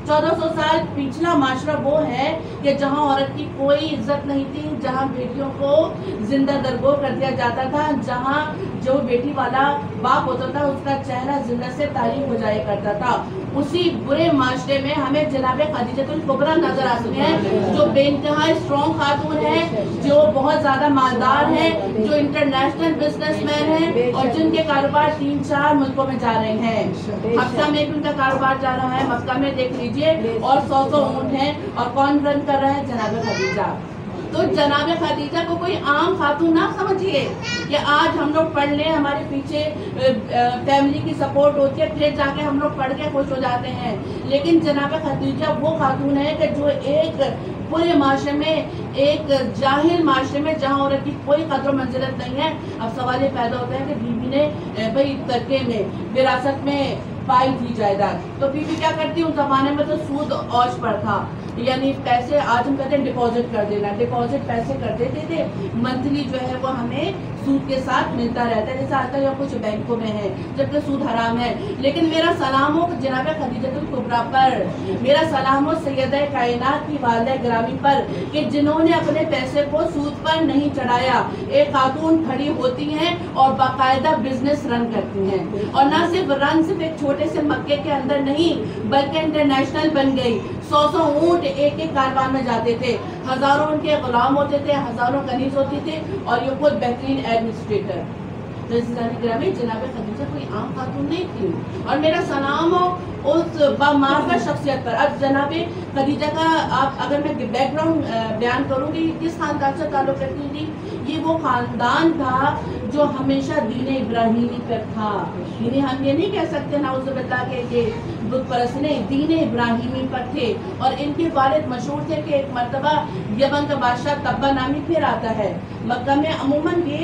1400 साल पिछला माशरा वो है कि जहाँ औरत की कोई इज्जत नहीं थी, जहाँ बेटियों को जिंदा दरगोर कर दिया जाता था, जहाँ जो बेटी वाला बाप होता था उसका चेहरा जिंदा से तारीफ हो जाया करता था। उसी बुरे माशरे में हमें जनाब खदीजतुल कुबरा नजर आती हैं, जो बेइंतहा स्ट्रॉन्ग खातून है, जो बहुत ज्यादा मालदार है, जो इंटरनेशनल बिजनेसमैन है और जिनके कारोबार 3-4 मुल्कों में जा रहे हैं। मक्का में भी उनका कारोबार जा रहा है, मक्का में देख लीजिए, और 100 ऊँट हैं। और कौन रन कर रहा है? जनाब खदीजा। तो जनाब खदीजा को कोई आम खातून ना समझिए कि आज हम लोग पढ़ लें, हमारे पीछे फैमिली की सपोर्ट होती है, फिर जाके हम लोग पढ़ के खुश हो जाते हैं। लेकिन जनाब खदीजा वो खातून है कि जो एक पूरे माशरे में, एक जाहिल माशरे में जहाँ औरत की कोई कदर मंजिलत नहीं है। अब सवाल ये पैदा होता है कि बीवी ने भाई तरके में विरासत में पाई थी जायदाद, तो बीवी क्या करती? उस जमाने में तो सूद औश पर था, यानी पैसे, आज हम कहते हैं डिपॉजिट कर देना, डिपॉजिट पैसे कर देते थे, मंथली जो है वो हमें सूद के साथ मिलता रहता है, जैसे आजकल या कुछ बैंकों में है, जबकि सूद हराम है। लेकिन मेरा सलाम हो जनाब खदीजतुल कुबरा पर, मेरा सलाम हो सैयदा कायनात की वालिदा गिरामी पर, कि जिन्होंने अपने पैसे को सूद पर नहीं चढ़ाया। एक खातून खड़ी होती हैं और बाकायदा बिजनेस रन करती हैं, और ना सिर्फ रन सिर्फ एक छोटे से मक्के के अंदर नहीं, बल्कि इंटरनेशनल बन गई। 100 ऊँट एक एक कारवां में जाते थे, हजारों उनके गुलाम होते थे, हजारों कनीज होती थे, और ये खुद बेहतरीन एडमिनिस्ट्रेटर। जनाब खदीजा कोई आम खातून नहीं थी। और मेरा सलाम हो उस बामारफत शख्सियत पर। अब जनाब खदीजा का आप अगर मैं बैकग्राउंड बयान करूँ कि किस खानदान से ताल्लुक़ रखती थी, ये वो खानदान था जो हमेशा दीन इब्राहिमी पर था। दीन, हम ये नहीं कह सकते नाउज़ुबिल्लाह के बुत परस्त नहीं, दीन इब्राहिमी पर थे। और इनके वालिद मशहूर थे कि एक मरतबा यमन का बादशाह तब्बा नामी फिर आता है, मक्का में अमूमन ये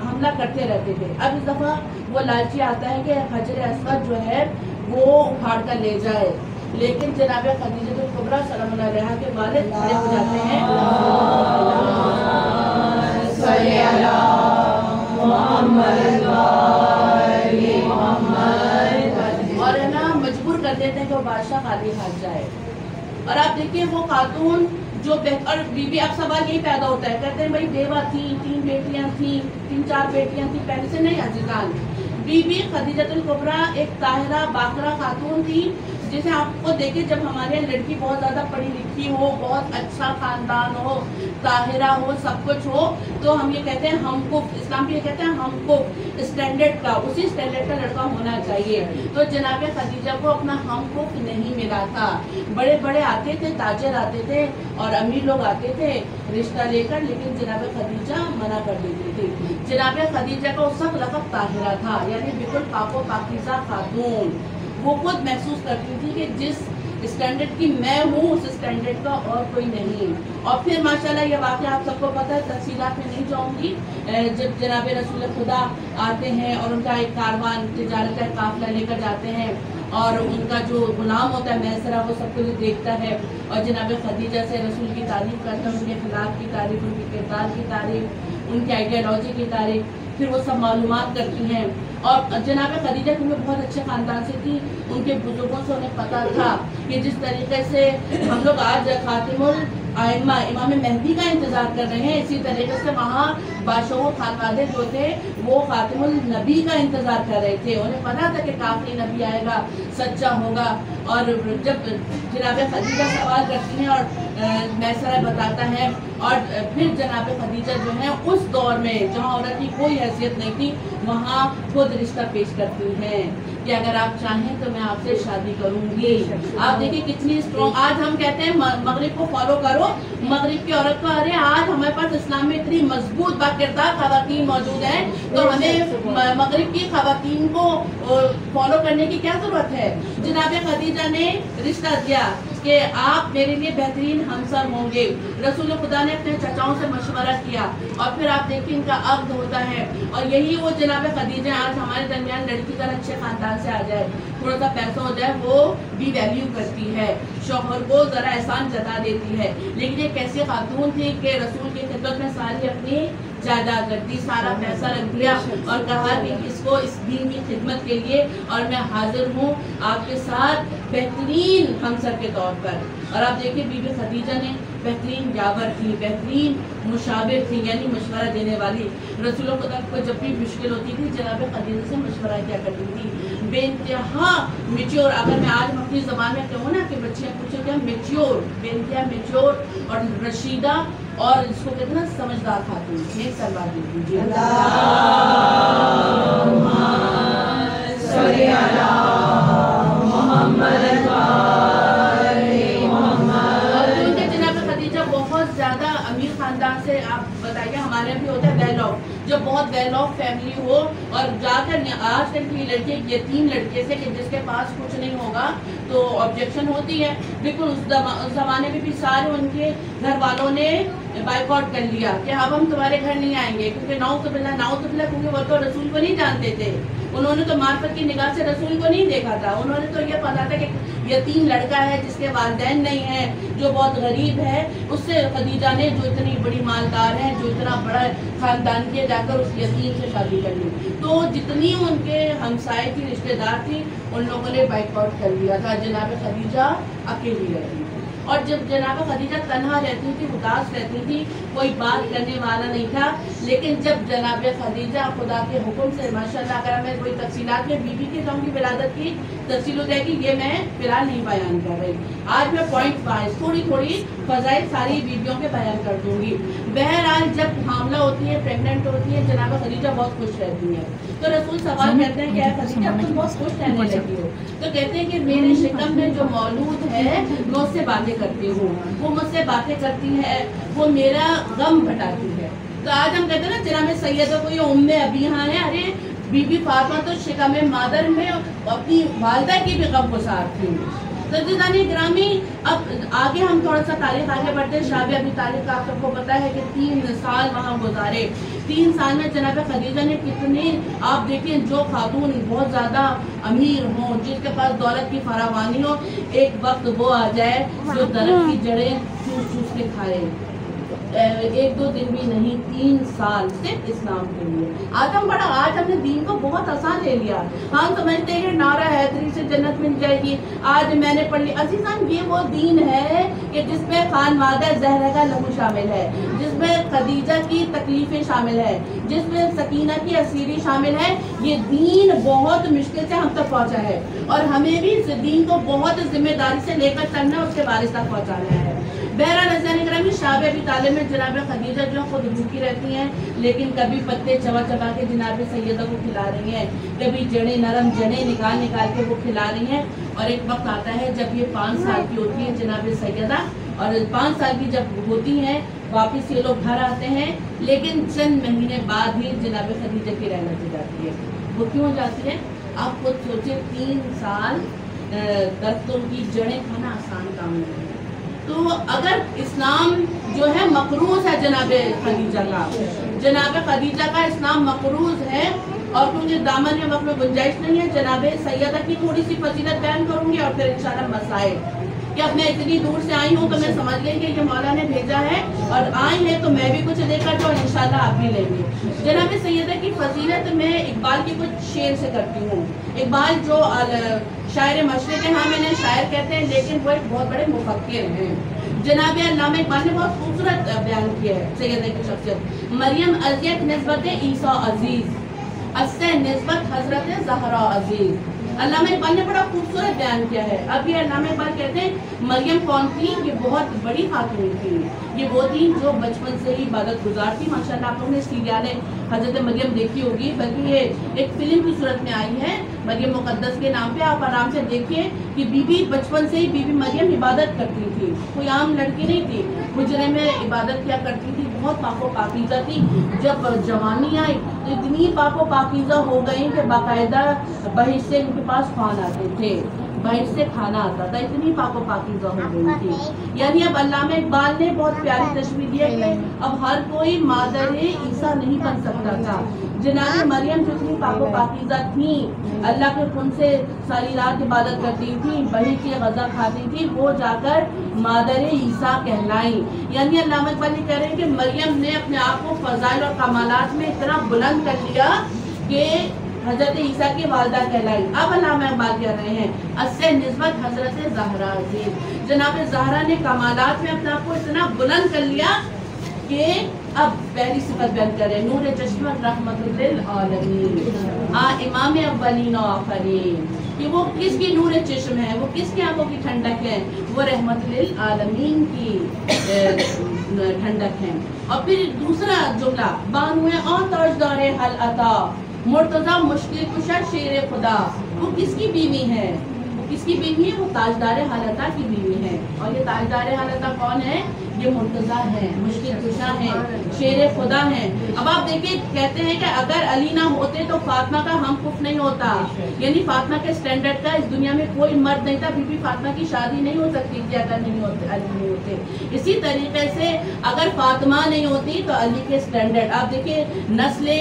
हमला करते रहते थे। अब इस दफ़ा वो लालची आता है कि हजर अस्वद जो है वो उखाड़ कर ले जाए, लेकिन जनाब खदीजतुल कुबरा सल्लल्लाहु अलैहा के वालिद खड़े हो जाते हैं और है ना मजबूर कर देते हैं कि वो बादशाह खाली हाथ जाए। और आप देखिए वो खातून जो और बीवी, अब सवाल यही पैदा होता है, कहते हैं भाई बेवा थी, 3 बेटियां थी, 3-4 बेटियां थी, पहले से नहीं अजीजान। बीबी खदीजतुल कुबरा एक ताहिरा बाकरा खातून थी, जैसे आपको देखिए जब हमारे यहाँ लड़की बहुत ज़्यादा पढ़ी लिखी हो, बहुत अच्छा खानदान हो, ताहिरा हो, सब कुछ हो, तो हम ये कहते हैं हमको, इस्लाम भी ये कहते हैं हमको स्टैंडर्ड का, उसी स्टैंडर्ड का लड़का होना चाहिए। तो जनाब खदीजा को अपना हमको नहीं मिला था। बड़े बड़े आते थे, ताजर आते थे और अमीर लोग आते थे रिश्ता लेकर, लेकिन जनाब खदीजा मना कर देती थी। जनाब खदीजा का उस वक्त लक़ब ताहिरा था, यानी बिल्कुल पाको पाकीज़ा खातून। वो खुद महसूस करती थी कि जिस स्टैंडर्ड की मैं हूँ उस स्टैंडर्ड का और कोई नहीं। और फिर माशाल्लाह ये वाक़या आप सबको पता है, तफसीलात में नहीं जाऊँगी। जब जनाब रसूल खुदा आते हैं और उनका एक कारवान तिजारत का काफिला लेकर जाते हैं, और उनका जो गुलाम होता है मैसरा, वो सब कुछ देखता है और जनाब खदीजा से रसूल की तारीफ़ करता है, उनके खिलाफ की तारीफ़, उनके किरदार की तारीफ़, उनकी आइडियालॉजी की तारीफ़, फिर वो सब मालूमात करती हैं। और जनाब खदीजा क्योंकि बहुत अच्छे ख़ानदान से थी, उनके बुजुर्गों से उन्हें पता था कि जिस तरीके से हम लोग आज खातिमुल आइम्मा इमाम मेहदी का इंतज़ार कर रहे हैं, इसी तरीके से वहाँ बादशाह खानवादे जो थे वो खातिमुल नबी का इंतज़ार कर रहे थे। उन्हें पता था कि काफी नबी आएगा, सच्चा होगा। और जब जनाब खदीजा सवाल करती हैं और मैसरा बताता है, और फिर जनाब खदीजा जो है उस दौर में जहाँ औरत की कोई हैसियत नहीं थी, वहाँ खुद रिश्ता पेश करती हैं कि अगर आप चाहें तो मैं आपसे शादी करूंगी। आप देखिए कितनी स्ट्रॉन्ग। आज हम कहते हैं मगरिब को फॉलो करो, मगरिब की औरत को, अरे आज हमारे पास इस्लाम में इतनी मजबूत बाकिरदार खवातीन मौजूद हैं, तो हमें मगरिब की खवातीन को फॉलो करने की क्या जरूरत है। जनाब खदीजा ने रिश्ता दिया कि आप मेरे लिए बेहतरीन हमसर होंगे। रसूल खुदा ने अपने चचाओं से मशवरा किया और फिर आप देखिए इनका अक्द होता है। और यही वो जनाब खदीजा आज हमारे दरमियान लड़की का अच्छे खानदान से आ जाए, थोड़ा सा पैसा हो जाए, वो भी वैल्यू करती है, शौहर को ज़रा एहसान जता देती है। लेकिन ये कैसी खातून थी कि रसूल की खिदमत में सारी अपनी जायदाद रख दी, सारा पैसा रख दिया और कहा कि इसको इस दीन की खिदमत के लिए और मैं हाजिर हूँ आपके साथ बेहतरीन हमसर के तौर पर। और आप देखिए बीबी खदीजा ने बेहतरीन जावर थी, बेहतरीन मुशाविर थी, यानी मशवरा देने वाली। रसूल खुदा को जब भी मुश्किल होती थी जनाब खदीजा से मशवरा क्या करती थी, बेइंतहा मेच्योर। अगर मैं आज अपनी ज़बान में कहूँ ना कि बच्चियाँ पूछो क्या, मेच्योर, बेइंतहा मेच्योर और रशीदा और इसको कहते हैं ना समझदार खातून। एक सलवार दे दीजिए। बहुत ज्यादा अमीर खानदान से, आप बताइए हमारे यहाँ भी होता है वेल ऑफ, जब बहुत वेल ऑफ फैमिली हो और जाकर आजकल की लड़की यतीम लड़के से कि जिसके पास कुछ नहीं होगा तो ऑब्जेक्शन होती है। बिल्कुल उस जमाने में भी सारे उनके घर वालों ने बाइकआउट कर लिया कि अब हम तुम्हारे घर नहीं आएंगे, क्योंकि नाउज़ुबिल्लाह क्योंकि वो तो रसूल को नहीं जानते थे। उन्होंने तो मार्फत की निगाह से रसूल को नहीं देखा था। उन्होंने तो ये पता था कि यतीम लड़का है जिसके वालिदैन नहीं है, जो बहुत गरीब है, उससे खदीजा ने जो इतनी बड़ी मालदार है, जो इतना बड़ा खानदान के, जाकर उस यतीम से शादी कर ली। तो जितनी उनके हमसाए थी, रिश्तेदार थी, उन लोगों ने बाइकआउट कर लिया था। जनाब खदीजा अकेली रहती थी और जब जनाब खदीजा तन्हा रहती थी, उदास रहती थी, कोई बात करने वाला नहीं था। लेकिन जब जनाब खदीजा खुदा के हुक्म से माशाल्लाह, अगर मैं कोई तफसीलात में बीबी के जाऊँगी विलादत की तफसील हो जाएगी, ये मैं फिलहाल नहीं बयान कर रही। आज मैं पॉइंट वाइज थोड़ी थोड़ी फजाइल सारी बीबियों के बयान कर दूंगी। बहरहाल जब हामला होती है, प्रेगनेंट होती है, जनाब खदीजा बहुत खुश रहती है। तो रसूल सवाल करते हैं क्या खदीजा तुम बहुत खुश रहने लगी हो? तो कहते हैं कि मेरे शिकम में जो मौलूद है मैं उससे बातें करती हूँ, वो मुझसे बातें करती है, वो मेरा गम घटाती है। तो आज हम कहते हैं ना जनाब सैयदा को ये उम्मे अभी यहाँ है, अरे बीबी फातिमा तो शिकम मादर में अपनी वालिदा की भी गम गुसार थी। सज्जदानी ग्रामी, अब आगे हम थोड़ा सा तारीख आगे बढ़ते हैं। शादी अभी तारीख का आप सबको पता है कि 3 साल वहाँ गुजारे। 3 साल में जनाब खदीजा ने कितने, आप देखिए जो खातून बहुत ज़्यादा अमीर हो, जिसके पास दौलत की फरावानी हो, एक वक्त वो आ जाए जो दरख्त की जड़ें चूस चूस के खाए। 1-2 दिन भी नहीं, 3 साल सिर्फ इस्लाम के लिए। आज हमने दीन को बहुत आसान ले लिया। हम समझते हैं नारा हैदरी से जन्नत मिल जाएगी। आज मैंने पढ़ लिया अजीज़ान, ये वो दीन है कि जिसमें खानवादा ज़हरा का लहू शामिल है, जिसमें खदीजा की तकलीफें शामिल है, जिसमें सकीना की असीरी शामिल है। ये दीन बहुत मुश्किल से हम तक पहुँचा है और हमें भी इस दीन को बहुत जिम्मेदारी से लेकर चलना, उसके वारिस तक पहुँचाना है। बहरहाल नज़ारे शाब अबी तालिब में जनाब खदीजा जो खुद भूखी रहती हैं, लेकिन कभी पत्ते चबा चबा के जनाब सैयदा को खिला रही हैं, कभी जड़े नरम जड़े निकाल निकाल के वो खिला रही हैं। और एक वक्त आता है जब ये 5 साल की होती है जनाब सैयदा, और 5 साल की जब होती हैं वापस ये लोग घर आते हैं, लेकिन चंद महीने बाद ही जनाब खदीजा की रहमत हो जाती है। वो क्यों हो जाती है? आप खुद सोचिए, 3 साल दरख्तों की जड़ें खाना आसान काम नहीं है। तो अगर इस्लाम जो है मकरूज है जनाब खदीजा का, जनाब खदीजा का इस्लाम मकरूज है, और क्योंकि दामन में वक्त में गुंजाइश नहीं है, जनाब सैयदा की थोड़ी सी फजीलत बयान करूंगी और फिर इंशाल्लाह मसाइल कि अब मैं इतनी दूर से आई हूँ तो मैं समझ गई कि ये मौला ने भेजा है और आई है तो मैं भी कुछ लेकर जाऊँ, इंशाल्लाह आप भी लेंगे। जनाब सैयदा की फजीलत मैं इकबाल की कुछ शेर से करती हूँ। इकबाल जो शायर मशरिक़ हैं, हाँ मैंने शायर कहते हैं, लेकिन वो एक बहुत बड़े मुफक्किर हैं। जनाब अल्लामा इकबाल ने बहुत खूबसूरत बयान किया है सैयदा की शख्सियत। मरियम अज़ियत निस्बत ईसा अजीज़, अस्से निस्बत हज़रत ज़हरा अजीज़। अल्लामा इकबाल ने बड़ा खूबसूरत बयान किया है। अब ये अल्लामा इकबाल कहते हैं मरियम कौन थी? ये बहुत बड़ी खातून थी। ये वो थी जो बचपन से ही इबादत गुजार थी। माशाल्लाह आप लोगों ने सीरियल हज़रत मरियम देखी होगी, बल्कि ये एक फिल्म की सूरत में आई है मरियम मुक़द्दस के नाम पे। आप आराम से देखिए कि बीबी बचपन से ही बीबी मरियम इबादत करती थी, कोई आम लड़की नहीं थी। हुजरे में इबादत किया करती थी, बहुत पाको पाकीज़ा थी। जब जवानी आई तो इतनी पाको पाकीज़ा हो गई कि बाकायदा बहिश्त से उनके पास ख्वान आते थे। बाहर से खाना आता था, इतनी पाको पाकीज़ा हो गई थी। यानी अब अल्लामा इकबाल ने बहुत प्यारी तशबीह दी है कि अब हर कोई मादर ईसा नहीं बन सकता था। जनाब मरियम जो इतनी पाको पाकीज़ा थी, अल्लाह के खुन से सारी रात इबादत करती थी, वही की गज़ा खाती थी, वो जाकर मादर ईसा कहलाई। यानी अल्लामा इकबाल कह रहे हैं कि मरियम ने अपने आप को फजाइल और कमालात में इतना बुलंद कर लिया कि हजरत ईसा की वालदा कहलाई। अब अल्लामा इकबाल कह रहे हैं अस्से निस्बत हजरत ज़हरा से, जनाब ज़हरा ने कमालात में अपने आप को इतना बुलंद कर लिया कि अब पहली सिफत बयान करें, नूर चश्मत रहमतुल लिल आलमीन, इमाम अव्वलीन व आखरीन, कि वो किसकी नूर चश्म है, वो किसकी आंखों की ठंडक है, वो रहमतुल लिल आलमीन की ठंडक है। और फिर दूसरा जुमला, बानुए और ताजदारे हल अता, मुर्तजा मुश्किल कुशा शेर खुदा, वो किसकी बीवी है, वो किसकी बीवी है, वो ताजदार हालता की बीवी है। और ये ताजदार हालता कौन है, ये मुर्तजा है, मुश्किल कुशा है, शेर खुदा है। अब आप देखिए कहते हैं कि अगर अली ना होते तो फातिमा का हम कुफ नहीं होता, यानी फातिमा के स्टैंडर्ड का इस दुनिया में कोई मर्द नहीं था, बीबी फातिमा की शादी नहीं हो सकती थी अगर नहीं होते, अली नहीं होते। इसी तरीके से अगर फातिमा नहीं होती तो अली के स्टैंडर्ड, आप देखिए नस्ल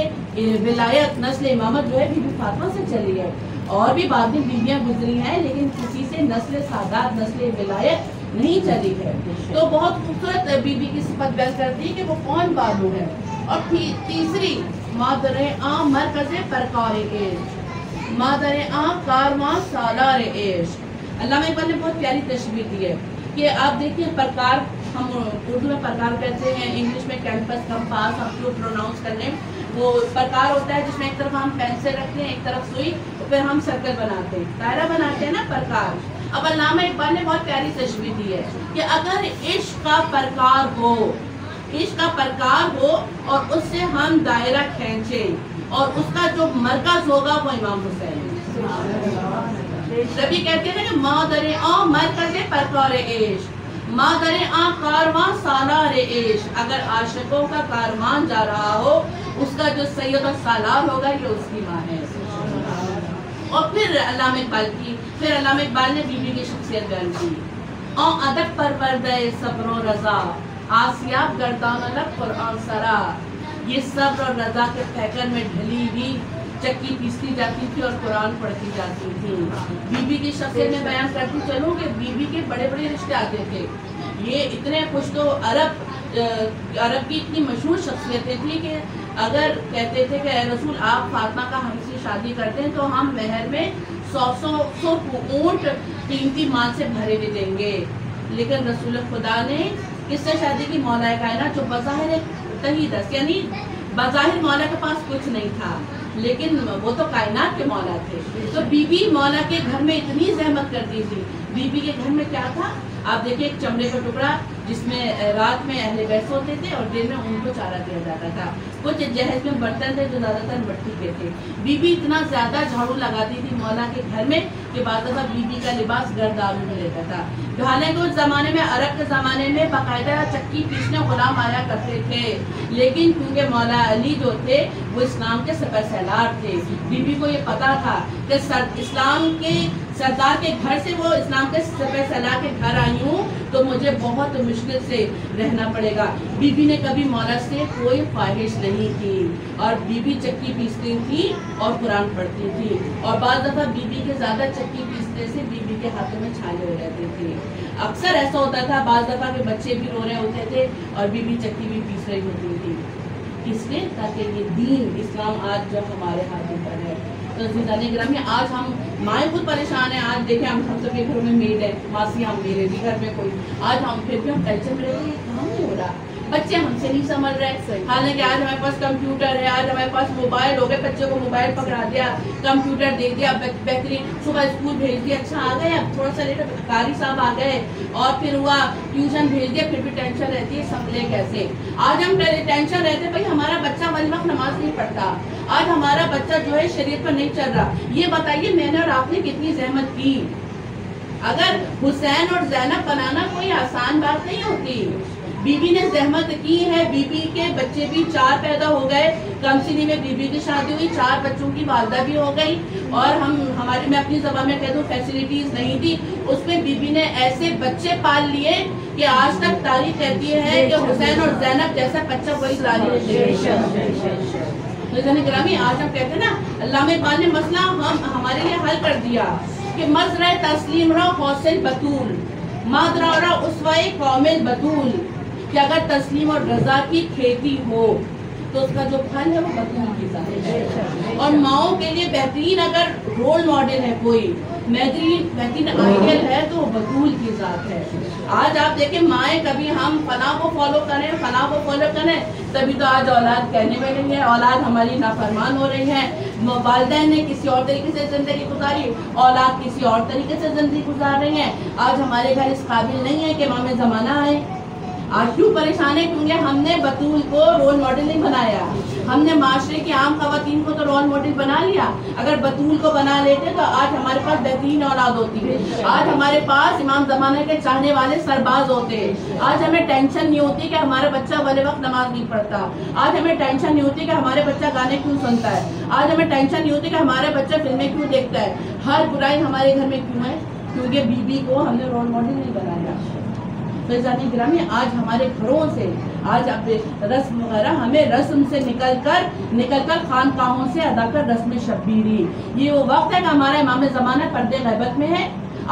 विलायत, नस्ल इमामत जो है बीबी फातिमा से चली है। और भी बाद में बीवियाँ गुजरी हैं, लेकिन किसी से नस्ल सादात, नस्ल विलायत नहीं चली है। तो बहुत खूबसूरत बीबी की सिफत बयान करती है कि वो कौन बालू है। और तीसरी मादरे आम मरकज़े परकार इश्क, मादरे आम कारवां सालार इश्क। अल्लामा इकबाल ने बहुत प्यारी तशबीह दी है कि आप देखिए परकार, हम उर्दू में परकार कहते हैं, इंग्लिश में कैंपस, कंपास, हम जो प्रोनाउंस कर लें, वो प्रकार होता है जिसमें एक तरफ हम पेंसिल रखते हैं, एक तरफ सुई, तो फिर हम सर्कल बनाते हैं, दायरा बनाते हैं ना, प्रकार। अब अल्लामा इकबाल ने बहुत प्यारी तशबीह दी है कि अगर इश्क का प्रकार हो, इश्क का प्रकार हो और उससे हम दायरा खींचे और उसका जो मरकज होगा वो इमाम हुसैन है। तभी कहते हैं कि मादरे आ मरकज़े परकार इश्क, मादरे आ कारवां सालार इश्क। अगर आशिकों का कारवान जा रहा हो, उसका जो सैयद और सालार होगा ये उसकी माँ है। और फिर अल्लामा इकबाल ने बीबी की शख्सियत बयान की। और अदब परवरदे सब्र रज़ा, आसियाब गर्दान अलग कुरान सरा। ये सब्र और रज़ा के पैकर में ढली हुई चक्की पीसती जाती थी और कुरान पढ़ती जाती थी। बीबी की शख्सियत में बयान करती चलूँ कि बीबी के बड़े बड़े रिश्ते आते थे। ये इतने कुछ तो अरब की इतनी मशहूर शख्सियतें थी कि अगर कहते थे कि रसूल आप फातिमा का हमसे शादी करते हैं तो हम महर में 100 ऊँट कीमती माल से भरे हुए देंगे। लेकिन रसूल खुदा ने किससे शादी की, मौला कायनात, जो बज़ाहिर तहीदस, यानी बज़ाहिर मौला के पास कुछ नहीं था, लेकिन वो तो कायनात के मौला थे। तो बीबी मौला के घर में इतनी जहमत करती थी। बीबी के घर में क्या था, आप देखिए एक चमड़े का टुकड़ा जिसमें रात में अहले बैत सोते थे और दिन में उनको चारा दिया जाता था। कुछ जहेज में बर्तन थे जो ज्यादातर मिट्टी के थे। बीबी इतना ज्यादा झाड़ू लगाती थी मौला के घर में कि बाद में बीबी का लिबास गर्द आलू में रहता था। हालांकि उस जमाने में, अरब के जमाने में बाकायदा चक्की पीसने गुलाम आया करते थे, लेकिन क्योंकि मौला अली जो थे वो इस्लाम के सरसलार थे, बीबी को ये पता था कि इस्लाम के सरदार के घर से वो इस्लाम के सरसलार के घर आई हूँ तो मुझे बहुत मुश्किल से रहना पड़ेगा। बीबी ने कभी मौला से कोई ख्वाहिश नहीं की और बीबी चक्की पीसती थी और कुरान पढ़ती थी। और बाद दफ़ा बीबी के ज़्यादा चक्की पीसने से बीबी के हाथों में छाले हो जाते थे। अक्सर ऐसा होता था, बाद दफ़ा के बच्चे भी रो रहे होते थे और बीबी चक्की भी पीस रही होती थी। इसलिए ताकि ये दीन इस्लाम आज जब हमारे हाथों पर है। तो ग्रामी आज हम माएँ खुद परेशान हैं। आज देखें हम सबके घरों में मेड है, मासी हम मेरे भी घर में कोई, आज हम फिर भी हम टेंशन में रहे, काम नहीं हो रहा, बच्चे हमसे नहीं समझ रहे। हालांकि आज हमारे पास कंप्यूटर है, आज हमारे पास मोबाइल हो गए, बच्चे को मोबाइल पकड़ा दिया, कंप्यूटर दे दिया, बेहतरीन सुबह स्कूल भेज दिया, अच्छा आ गए, अब थोड़ा सा लेट कारी साहब आ गए और फिर हुआ ट्यूशन भेज दिया, फिर भी टेंशन रहती है संभले कैसे। आज हम टेंशन रहते भाई हमारा बच्चा वल वक्त नमाज नहीं पढ़ता, आज हमारा बच्चा जो है शरीयत पर नहीं चल रहा। ये बताइए मैंने और आपने कितनी जहमत की। अगर हुसैन और ज़ैनब बनाना कोई आसान बात नहीं होती। बीबी ने जहमत की है, बीबी के बच्चे भी 4 पैदा हो गए, कम सीनी में बीबी की शादी हुई, 4 बच्चों की वालदा भी हो गई, और मैं अपनी ज़बान में कह दूं फैसिलिटीज नहीं थी, उसमें बीबी ने ऐसे बच्चे पाल लिए कि आज तक तारीख कहती है कि हुसैन और ज़ैनब जैसा बच्चा कोई लाने ग्रामी। आज हम कहते हैं ना, अल्लामा इकबाल ने मसला हमारे लिए हल कर दिया कि मज़रा तस्लीम रा हौसल बतूल मादरा रा उसवाए कौमिल बतूल, कि अगर तस्लीम और रजा की खेती हो तो उसका जो फल है वो बतूल की ज़ात है। और माओं के लिए बेहतरीन अगर रोल मॉडल है कोई, बेहतरीन आइडियल है तो वो बतूल की ज़ात है। आज आप देखें, माएँ कभी हम फलां को फॉलो करें, तभी तो आज औलाद कहने में नहीं है, औलाद हमारी नाफरमान हो रही है। वालिदैन ने किसी और तरीके से ज़िंदगी गुजारी, औलाद किसी और तरीके से ज़िंदगी गुजार रही है। आज हमारे घर इस काबिल नहीं है कि इमाम ज़माना आए। आज क्यों परेशान है? क्योंकि हमने बतूल को रोल मॉडल नहीं बनाया। हमने माशरे की आम खवातीन को तो रोल मॉडल बना लिया, अगर बतूल को बना लेते तो आज हमारे पास बेहतरीन औलाद होती। आज हमारे पास इमाम ज़माना के चाहने वाले सरबाज होते। आज हमें टेंशन नहीं होती कि हमारा बच्चा वाले वक्त नमाज नहीं पढ़ता। आज हमें टेंशन नहीं होती कि हमारे बच्चा गाने क्यों सुनता है। आज हमें टेंशन नहीं होती कि हमारे बच्चा फिल्में क्यों देखता है। हर बुराई हमारे घर में क्यों है? क्योंकि बीबी को हमने रोल मॉडल नहीं बनाया। फ़ैज़ानी ग्रामी, आज हमारे घरों से, आज रस्म वगैरह हमें रस्म से निकलकर खानकाहों से अदा कर रस्म शब्बीरी। ये वो वक्त है कि हमारा इमाम ज़माना पर्दे गैबत में है।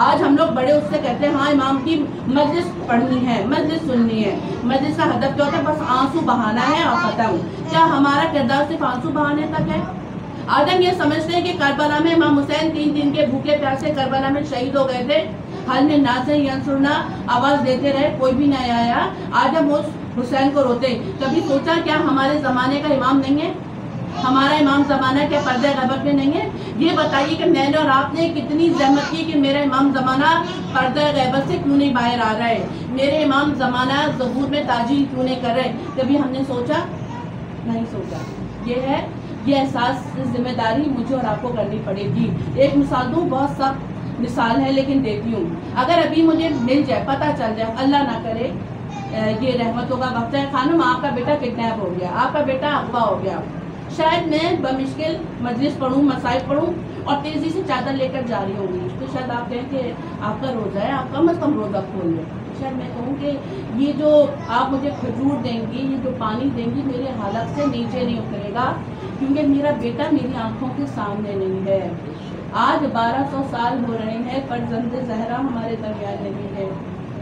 आज हम लोग बड़े उससे कहते हैं हाँ इमाम की मजलिस पढ़नी है, मजलिस सुननी है। मजलिस का हदफ क्या होता है? बस आंसू बहाना है और ख़त्म। क्या हमारा किरदार सिर्फ आंसू बहाने तक है? आज हम ये समझते हैं कि करबला में इमाम हुसैन 3 दिन के भूखे प्यासे करबला में शहीद हो गए थे। हल में नाज़े यंसुरना आवाज़ देते रहे, कोई भी नहीं आया। आज हम उस हुसैन को रोते। कभी सोचा क्या हमारे ज़माने का इमाम नहीं है? हमारा इमाम ज़माना क्या पर्दे गैबत में नहीं है? ये बताइए कि मैंने और आपने कितनी ज़हमत की कि मेरा इमाम ज़माना पर्दे गैबत से क्यों नहीं बाहर आ रहा है, मेरे इमाम ज़माना ज़हूर में ताजील क्यों नहीं कर रहे? कभी हमने सोचा? नहीं सोचा। ये एहसास जिम्मेदारी मुझे और आपको करनी पड़ेगी। एक मिसाल दूँ, बहुत सख्त मिसाल है लेकिन देती हूँ। अगर अभी मुझे मिल जाए, पता चल जाए, अल्लाह ना करे, ये रहमतों का वक्त है, खानम आपका बेटा किडनैप हो गया, आपका बेटा अगवा हो गया, शायद मैं बमुश्किल मजलिस पढ़ूँ, मसाइब पढ़ूँ और तेज़ी से चादर लेकर जा रही होंगी, तो शायद आप कहें कि आपका रोज़ा है, आप कम अज़ कम रोज़ा खोल लें। शायद मैं कहूँ कि ये जो आप मुझे खजूर देंगी, ये जो पानी देंगी, मेरे हालत से नीचे नहीं उतरेगा, क्योंकि मेरा बेटा मेरी आंखों के सामने नहीं है। आज 1200 साल हो रहे हैं पर ज़ंदे ज़हरा हमारे दरमियान नहीं है,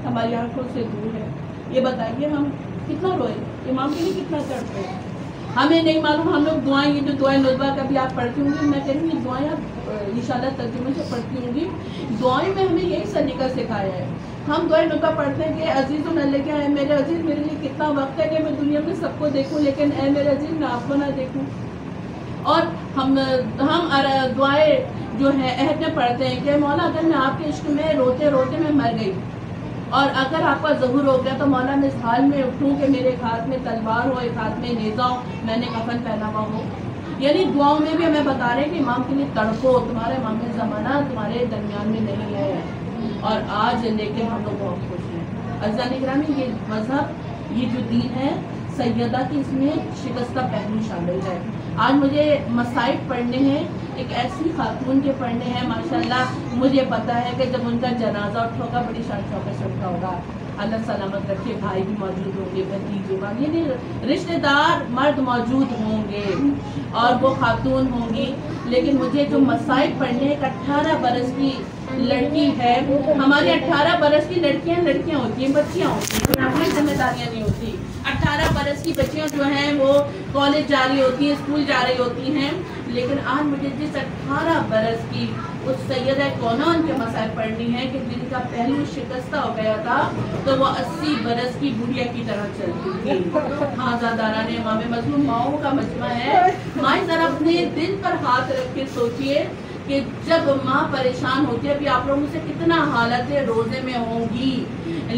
हमारी आंखों से दूर है। ये बताइए हम कितना रोए, इमाम के लिए कितना तड़पे? हमें नहीं मालूम। हम लोग दुआएं, ये जो दुआएं नुज़बा कभी आप पढ़ती होंगी, मैं कह रही हूँ दुआएं आप इंशाल्लाह तर्जुमे से पढ़ती होंगी। दुआएं में हमें यही सलीका सिखाया है। हम दुआएं नुज़बा पढ़ते हैं कि अजीज़ न लेके आए मेरे अजीज़, मेरे लिए कितना वक्त है कि मैं दुनिया में सबको देखूँ, लेकिन ऐ मेरे अजीज़ मैं आपको ना देखूँ। और हम दुआएं जो है अहद में पढ़ते हैं कि मौला अगर मैं आपके इश्क में रोते रोते मैं मर गई और अगर आपका ज़हूर हो गया तो मौला मैं इस हाल में उठूँ कि मेरे एक हाथ में तलवार हो, एक हाथ में नेज़ा हो, मैंने कफन पहना हुआ हो। यानी दुआओं में भी हमें बता रहे हैं कि इमाम के लिए तड़पो, तुम्हारा इमाम ज़माना तुम्हारे दरमियान में नहीं है। और आज लेकिन हम लोग बहुत खुश हैं। अज़ीज़ान इकरामी, ये मज़हब, ये जो दीन है सैयदा की, इसमें शिकस्ता पहलू शामिल है। आज मुझे मसाइब पढ़ने हैं, एक ऐसी खातून के पढ़ने हैं माशाल्लाह, मुझे पता है कि जब उनका जनाजा उठा होगा बड़ी शान शौकत से उठा होगा। अल्लाह सलामत रखे, भाई भी मौजूद होंगे, भतीजे, यानी रिश्तेदार मर्द मौजूद होंगे और वो खातून होंगी। लेकिन मुझे जो मसाइब पढ़ने, एक 18 बरस की लड़की है, हमारी 18 बरस की लड़कियां होती हैं, बच्चियां होती हैं, अपनी जिम्मेदारियां नहीं होती। 18 बरस की बच्चियां जो हैं वो कॉलेज जा रही होती हैं, स्कूल जा रही होती हैं। लेकिन आज मुझे जिस 18 बरस की उस सैयदा कौनौन के मसाइब पढ़नी है कि जिनका पहलू शिकस्ता हो गया था तो वो 80 बरस की बुढ़िया की तरह चलती थी। हाँ ज़ादारा ने इमाम मज़लूम माओं का मजमा है। माँ ज़रा अपने दिल पर हाथ रख के सोचिए कि जब माँ परेशान होती है, अभी आप लोगों से कितना हालतें रोज़े में होंगी,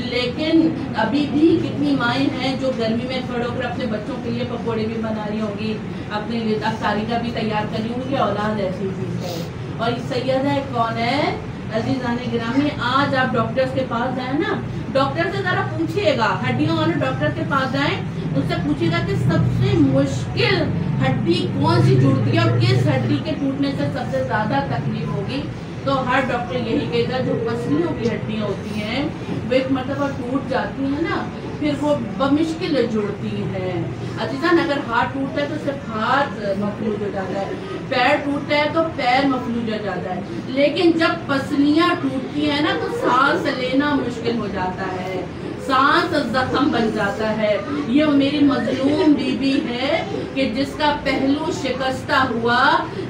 लेकिन अभी भी कितनी माएँ हैं जो गर्मी में खड़े होकर अपने बच्चों के लिए पकौड़े भी बना रही होंगी, अपने लिए अफ्तारी का भी तैयार कर रही होंगी। औलाद ऐसी चीज़ है। और ये सैयदा कौन है? अजीजान गिरामी, आज आप डॉक्टर्स के पास जाए ना, डॉक्टर से जरा पूछिएगा, हड्डियों वाले डॉक्टर के पास जाए, उससे पूछिएगा कि सबसे मुश्किल हड्डी कौन सी जुड़ती है और किस हड्डी के टूटने से सबसे ज्यादा तकलीफ होगी, तो हर डॉक्टर यही कहेगा जो पसलियों की हड्डियां होती हैं वो एक मरतबा टूट जाती है ना, फिर वो बमुश्किल जुड़ती है। अजीजान, अगर हाथ टूटता है तो सिर्फ हाथ मफलूज हो जाता है, पैर टूटता है तो पैर मफलूज हो जाता है, लेकिन जब पसलियां टूटती है ना तो सांस लेना मुश्किल हो जाता है, सांस जख्म बन जाता है। ये मेरी मजलूम बीबी है कि जिसका पहलू शिकस्ता हुआ,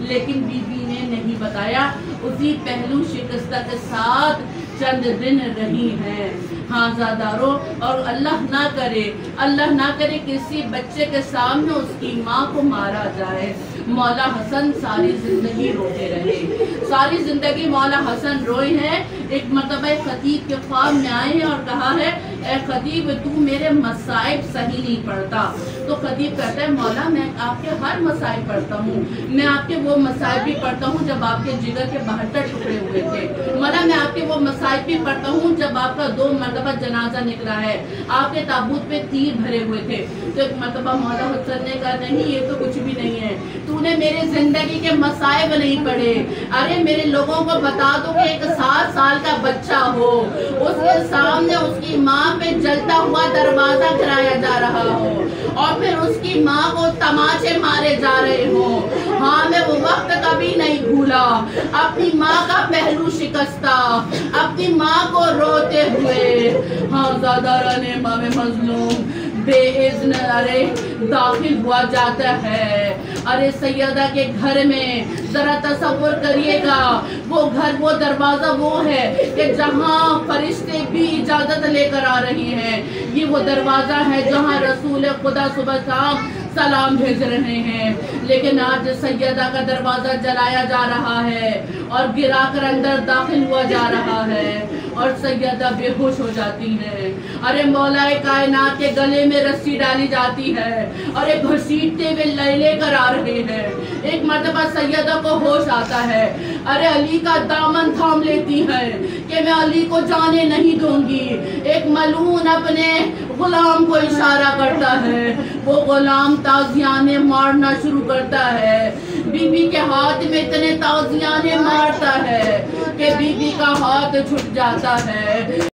लेकिन बीबी ने नहीं बताया, उसी पहलू शिकस्ता के साथ चंद दिन रही हैं। हाँ ज़ादारो, और अल्लाह ना करे किसी बच्चे के सामने उसकी माँ को मारा जाए। मौला हसन सारी जिंदगी रोते रहे, सारी जिंदगी मौला हसन रोए हैं। एक मरतबा खतीब के ख्वाब में आए हैं और कहा है, ए खतीब तू मेरे मसाइब सही नहीं पढ़ता। तो खतीब कहता है, मौला मैं आपके हर मसाइब पढ़ता हूँ, मैं आपके वो मसाइब भी पढ़ता हूँ जब आपके जिगर के 72 टुकड़े हुए थे। मौला मैं आपके वो मसाइब भी पढ़ता हूँ जब आपका 2 मरतबा जनाजा निकला है, आपके ताबूत पे तीर भरे हुए थे। तो एक मरतबा मौला हुसैन ने कहा, नहीं ये तो कुछ भी नहीं है, तूने मेरे जिंदगी के मसाइब नहीं पढ़े। अरे मेरे लोगों को बता दो कि एक 7 साल का बच्चा हो, उसके सामने उसकी माँ पे जलता हुआ दरवाजा गिराया जा रहा हो और फिर उसकी माँ को तमाचे मारे जा रहे हो। हाँ, मैं वो वक्त कभी नहीं भूला, अपनी माँ का पहलू शिकस्ता, अपनी माँ को रोते हुए। हाँ ज़ादारा ने माँ में मजलूम बेइज़्न अरे दाखिल हुआ जाता है। अरे सैयदा के घर में जरा तसव्वुर करिएगा, वो घर, वो दरवाजा वो है कि जहाँ फरिश्ते भी इजाजत लेकर आ रही हैं। ये वो दरवाजा है जहाँ रसूल खुदा सुबह शाम सलाम भेज रहे हैं। लेकिन आज सैयदा का दरवाजा जलाया जा रहा है और गिरा कर अंदर दाखिल हुआ जा रहा है और सैयदा बेहोश हो जाती है। अरे मौलाए कायनात के गले में रस्सी डाली जाती है और एक घसीटते हुए लैले कर आ रहे हैं। एक मर्तबा सैयदा को होश आता है, अरे अली का दामन थाम लेती है कि मैं अली को जाने नहीं दूंगी। एक मलून अपने गुलाम को इशारा करता है, वो गुलाम ताजियाने मारना शुरू करता है। बीबी के हाथ में इतने ताजियाने मारता है कि बीबी का हाथ छूट जाता है।